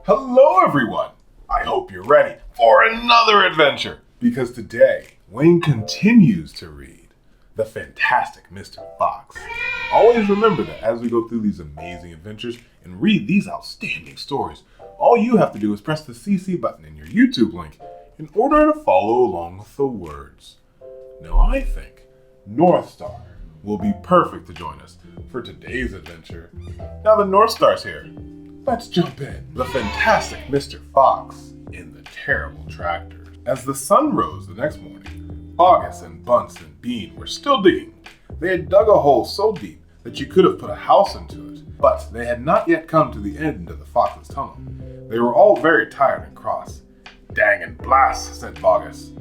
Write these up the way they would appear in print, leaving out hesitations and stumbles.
Hello everyone! I hope you're ready for another adventure, because today Wayne continues to read The Fantastic Mr. Fox. Always remember that as we go through these amazing adventures and read these outstanding stories, all you have to do is press the CC button in your YouTube link in order to follow along with the words. Now I think North Star will be perfect to join us for today's adventure. Now the North Star's here. Let's jump in. The Fantastic Mr. Fox in the Terrible Tractor. As the sun rose the next morning, August and Bunce and Bean were still digging. They had dug a hole so deep that you could have put a house into it, but they had not yet come to the end of the Fox's tunnel. They were all very tired and cross. Dang and blast, said August.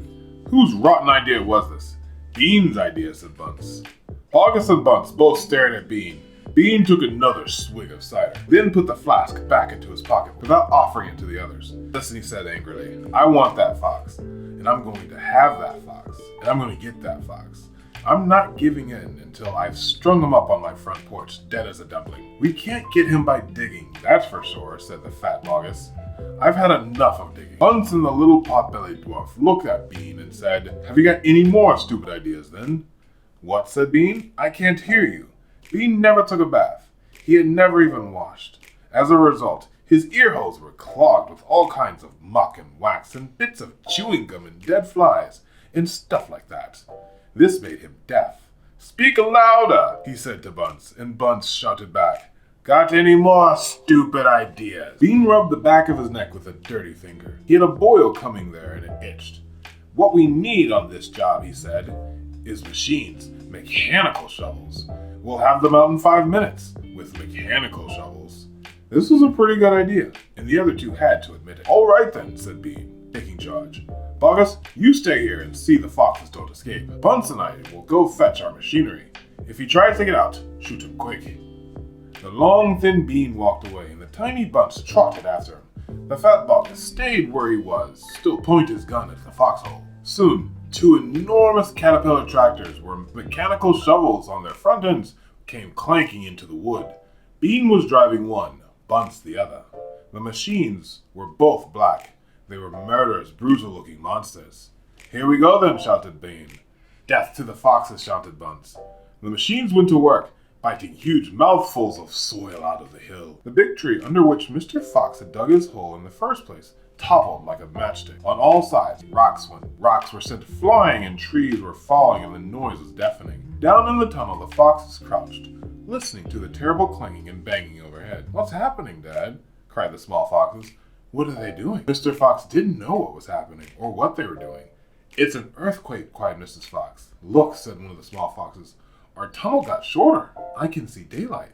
Whose rotten idea was this? Bean's idea, said Bunce. August and Bunce both stared at Bean. Bean took another swig of cider, then put the flask back into his pocket without offering it to the others. Listen, he said angrily, I want that fox, and I'm going to have that fox, and I'm going to get that fox. I'm not giving in until I've strung him up on my front porch, dead as a dumpling. We can't get him by digging, that's for sure, said the fat August. I've had enough of digging. Bunce and the little pot-bellied dwarf looked at Bean and said, Have you got any more stupid ideas then? What, said Bean? I can't hear you. Bean never took a bath. He had never even washed. As a result, his ear holes were clogged with all kinds of muck and wax and bits of chewing gum and dead flies and stuff like that. This made him deaf. Speak louder, he said to Bunce, and Bunce shouted back, Got any more stupid ideas? Bean rubbed the back of his neck with a dirty finger. He had a boil coming there and it itched. What we need on this job, he said, is machines, mechanical shovels. We'll have them out in 5 minutes with mechanical shovels. This was a pretty good idea, and the other two had to admit it. All right then, said Bean, taking charge. August, you stay here and see the foxes don't escape. Bunce and I will go fetch our machinery. If he tries to get out, shoot him quick. The long, thin Bean walked away, and the tiny Bunce trotted after him. The fat August stayed where he was, still pointing his gun at the foxhole. Soon, 2 enormous caterpillar tractors with mechanical shovels on their front ends came clanking into the wood. Bean was driving one, Bunce the other. The machines were both black. They were murderous, brutal-looking monsters. Here we go then, shouted Bean. Death to the foxes, shouted Bunce. The machines went to work, biting huge mouthfuls of soil out of the hill. The big tree under which Mr. Fox had dug his hole in the first place toppled like a matchstick. On all sides, rocks were sent flying and trees were falling and the noise was deafening. Down in the tunnel, the foxes crouched, listening to the terrible clanging and banging overhead. What's happening, Dad? Cried the small foxes. What are they doing? Mr. Fox didn't know what was happening or what they were doing. It's an earthquake, cried Mrs. Fox. Look, said one of the small foxes. Our tunnel got shorter. I can see daylight.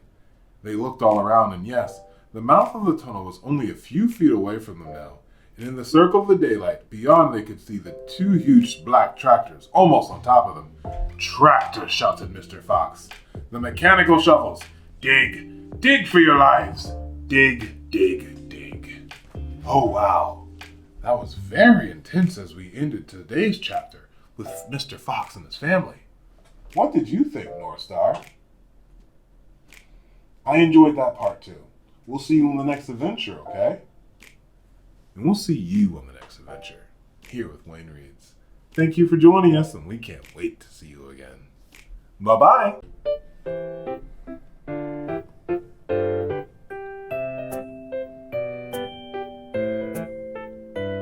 They looked all around and yes, the mouth of the tunnel was only a few feet away from them now. And in the circle of the daylight, beyond they could see the 2 huge black tractors, almost on top of them. Tractors, shouted Mr. Fox. The mechanical shovels. Dig, dig for your lives. Dig, dig, dig. Oh wow, that was very intense as we ended today's chapter with Mr. Fox and his family. What did you think, North Star? I enjoyed that part too. We'll see you in the next adventure, okay? And we'll see you on the next adventure, here with Wayne Reads. Thank you for joining us, and we can't wait to see you again. Bye-bye!